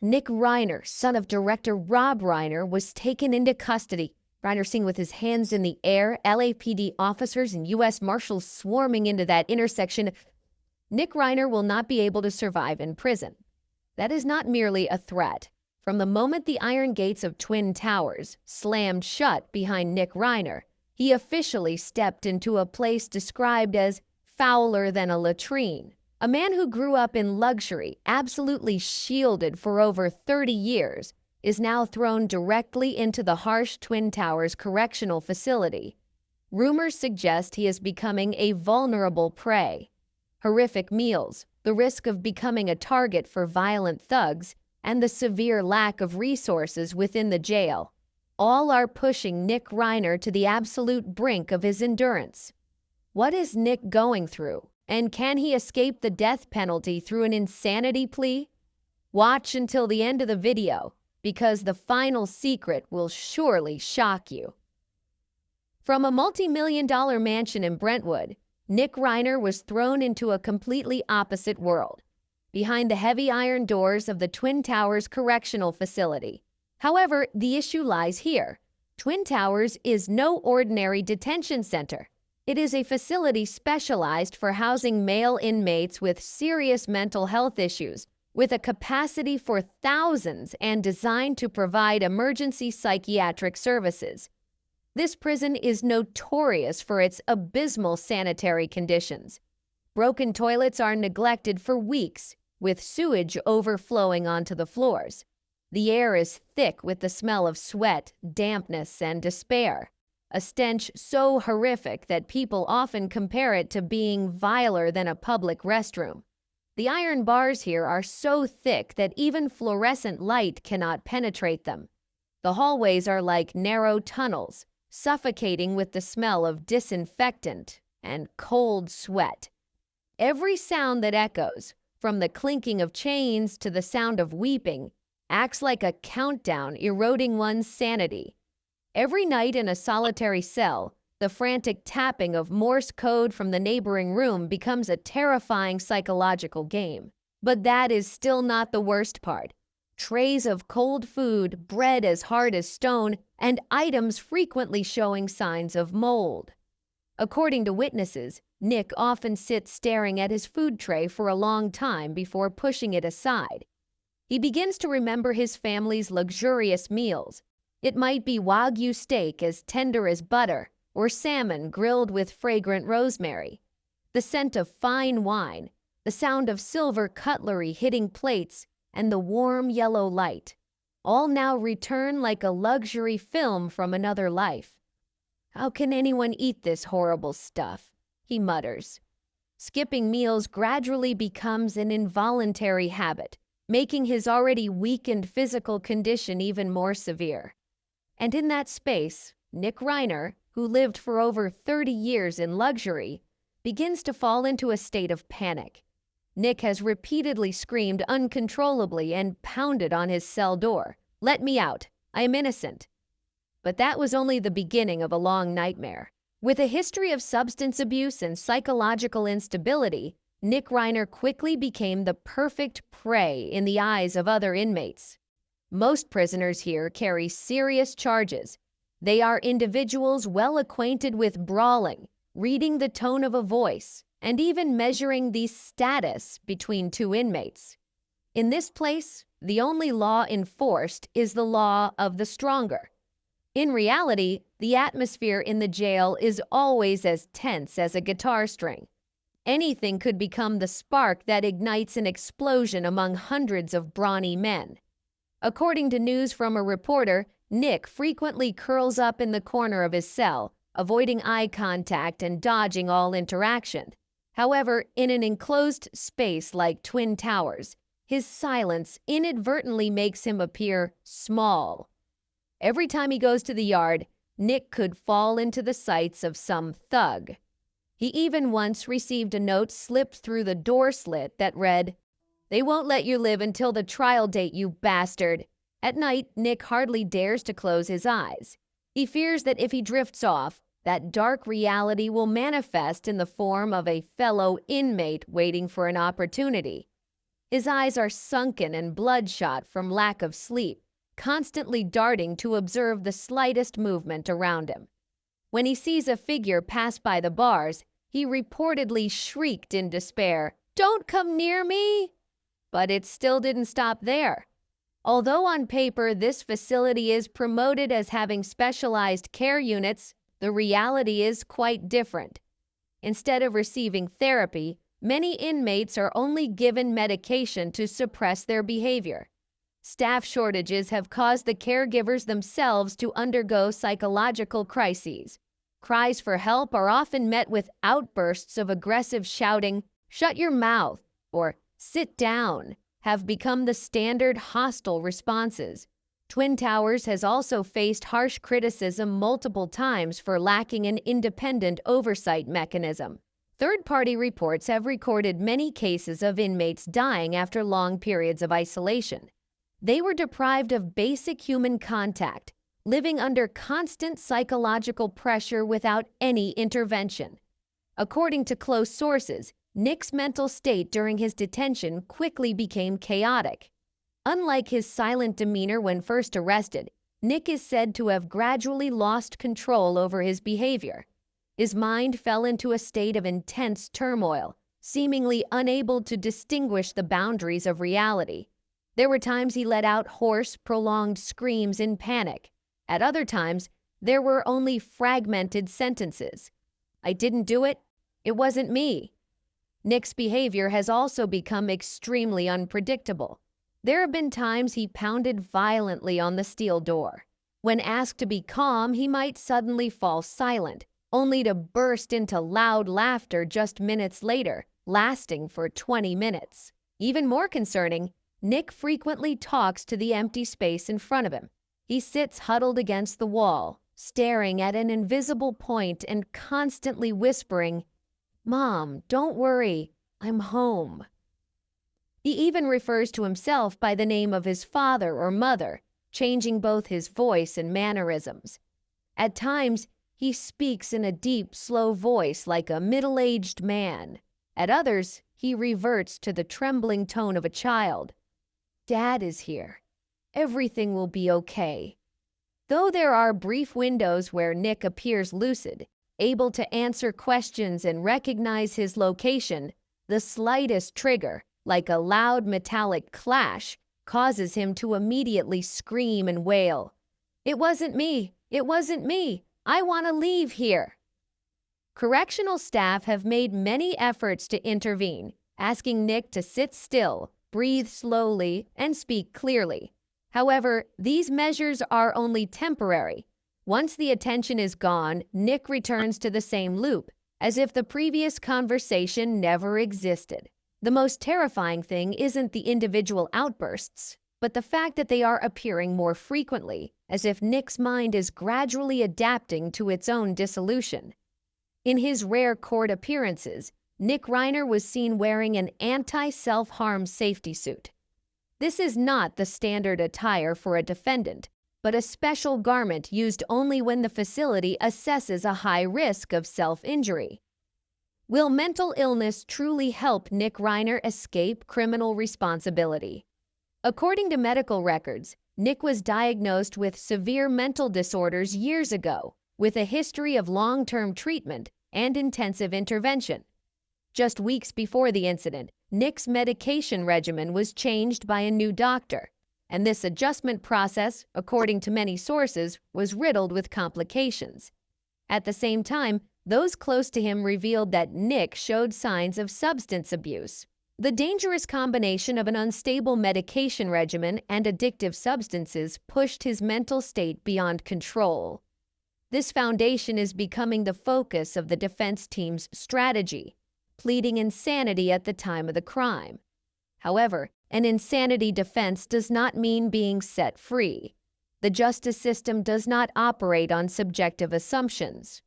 Nick Reiner, son of director Rob Reiner, was taken into custody. Reiner seen with his hands in the air, LAPD officers and U.S. Marshals swarming into that intersection. Nick Reiner will not be able to survive in prison. That is not merely a threat. From the moment the iron gates of Twin Towers slammed shut behind Nick Reiner, he officially stepped into a place described as fouler than a latrine. A man who grew up in luxury, absolutely shielded for over 30 years, is now thrown directly into the harsh Twin Towers correctional facility. Rumors suggest he is becoming a vulnerable prey. Horrific meals, the risk of becoming a target for violent thugs, and the severe lack of resources within the jail, all are pushing Nick Reiner to the absolute brink of his endurance. What is Nick going through? And can he escape the death penalty through an insanity plea? Watch until the end of the video, because the final secret will surely shock you. From a multi-million-dollar mansion in Brentwood, Nick Reiner was thrown into a completely opposite world, behind the heavy iron doors of the Twin Towers Correctional Facility. However, the issue lies here. Twin Towers is no ordinary detention center. It is a facility specialized for housing male inmates with serious mental health issues, with a capacity for thousands and designed to provide emergency psychiatric services. This prison is notorious for its abysmal sanitary conditions. Broken toilets are neglected for weeks, with sewage overflowing onto the floors. The air is thick with the smell of sweat, dampness, and despair, a stench so horrific that people often compare it to being viler than a public restroom. The iron bars here are so thick that even fluorescent light cannot penetrate them. The hallways are like narrow tunnels, suffocating with the smell of disinfectant and cold sweat. Every sound that echoes, from the clinking of chains to the sound of weeping, acts like a countdown eroding one's sanity. Every night in a solitary cell, the frantic tapping of Morse code from the neighboring room becomes a terrifying psychological game. But that is still not the worst part. Trays of cold food, bread as hard as stone, and items frequently showing signs of mold. According to witnesses, Nick often sits staring at his food tray for a long time before pushing it aside. He begins to remember his family's luxurious meals. It might be Wagyu steak as tender as butter, or salmon grilled with fragrant rosemary. The scent of fine wine, the sound of silver cutlery hitting plates, and the warm yellow light, all now return like a luxury film from another life. "How can anyone eat this horrible stuff?" he mutters. Skipping meals gradually becomes an involuntary habit, making his already weakened physical condition even more severe. And in that space, Nick Reiner, who lived for over 30 years in luxury, begins to fall into a state of panic. Nick has repeatedly screamed uncontrollably and pounded on his cell door. "Let me out. I am innocent." But that was only the beginning of a long nightmare. With a history of substance abuse and psychological instability, Nick Reiner quickly became the perfect prey in the eyes of other inmates. Most prisoners here carry serious charges. They are individuals well acquainted with brawling, reading the tone of a voice, and even measuring the status between two inmates. In this place, the only law enforced is the law of the stronger. In reality, the atmosphere in the jail is always as tense as a guitar string. Anything could become the spark that ignites an explosion among hundreds of brawny men. According to news from a reporter, Nick frequently curls up in the corner of his cell, avoiding eye contact and dodging all interaction. However, in an enclosed space like Twin Towers, his silence inadvertently makes him appear small. Every time he goes to the yard, Nick could fall into the sights of some thug. He even once received a note slipped through the door slit that read, "They won't let you live until the trial date, you bastard." At night, Nick hardly dares to close his eyes. He fears that if he drifts off, that dark reality will manifest in the form of a fellow inmate waiting for an opportunity. His eyes are sunken and bloodshot from lack of sleep, constantly darting to observe the slightest movement around him. When he sees a figure pass by the bars, he reportedly shrieked in despair, "Don't come near me!" But it still didn't stop there. Although on paper this facility is promoted as having specialized care units, the reality is quite different. Instead of receiving therapy, many inmates are only given medication to suppress their behavior. Staff shortages have caused the caregivers themselves to undergo psychological crises. Cries for help are often met with outbursts of aggressive shouting, "Shut your mouth," or "Sit down," have become the standard hostile responses. Twin Towers has also faced harsh criticism multiple times for lacking an independent oversight mechanism. Third-party reports have recorded many cases of inmates dying after long periods of isolation. They were deprived of basic human contact, living under constant psychological pressure without any intervention. According to close sources, Nick's mental state during his detention quickly became chaotic. Unlike his silent demeanor when first arrested, Nick is said to have gradually lost control over his behavior. His mind fell into a state of intense turmoil, seemingly unable to distinguish the boundaries of reality. There were times he let out hoarse, prolonged screams in panic. At other times, there were only fragmented sentences. "I didn't do it. It wasn't me." Nick's behavior has also become extremely unpredictable. There have been times he pounded violently on the steel door. When asked to be calm, he might suddenly fall silent, only to burst into loud laughter just minutes later, lasting for 20 minutes. Even more concerning, Nick frequently talks to the empty space in front of him. He sits huddled against the wall, staring at an invisible point and constantly whispering, "Mom, don't worry, I'm home." He even refers to himself by the name of his father or mother, changing both his voice and mannerisms. At times, he speaks in a deep, slow voice like a middle-aged man. At others, he reverts to the trembling tone of a child. "Dad is here. Everything will be okay." Though there are brief windows where Nick appears lucid, able to answer questions and recognize his location, the slightest trigger, like a loud metallic clash, causes him to immediately scream and wail, "It wasn't me! It wasn't me! I want to leave here!" Correctional staff have made many efforts to intervene, asking Nick to sit still, breathe slowly, and speak clearly. However, these measures are only temporary. Once the attention is gone, Nick returns to the same loop, as if the previous conversation never existed. The most terrifying thing isn't the individual outbursts, but the fact that they are appearing more frequently, as if Nick's mind is gradually adapting to its own dissolution. In his rare court appearances, Nick Reiner was seen wearing an anti-self-harm safety suit. This is not the standard attire for a defendant, but a special garment used only when the facility assesses a high risk of self-injury. Will mental illness truly help Nick Reiner escape criminal responsibility? According to medical records, Nick was diagnosed with severe mental disorders years ago, with a history of long-term treatment and intensive intervention. Just weeks before the incident, Nick's medication regimen was changed by a new doctor, and this adjustment process, according to many sources, was riddled with complications. At the same time, those close to him revealed that Nick showed signs of substance abuse. The dangerous combination of an unstable medication regimen and addictive substances pushed his mental state beyond control. This foundation is becoming the focus of the defense team's strategy, pleading insanity at the time of the crime. However, an insanity defense does not mean being set free. The justice system does not operate on subjective assumptions.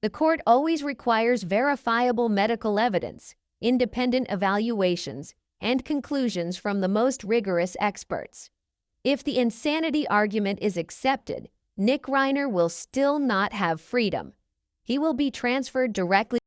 The court always requires verifiable medical evidence, independent evaluations, and conclusions from the most rigorous experts. If the insanity argument is accepted, Nick Reiner will still not have freedom. He will be transferred directly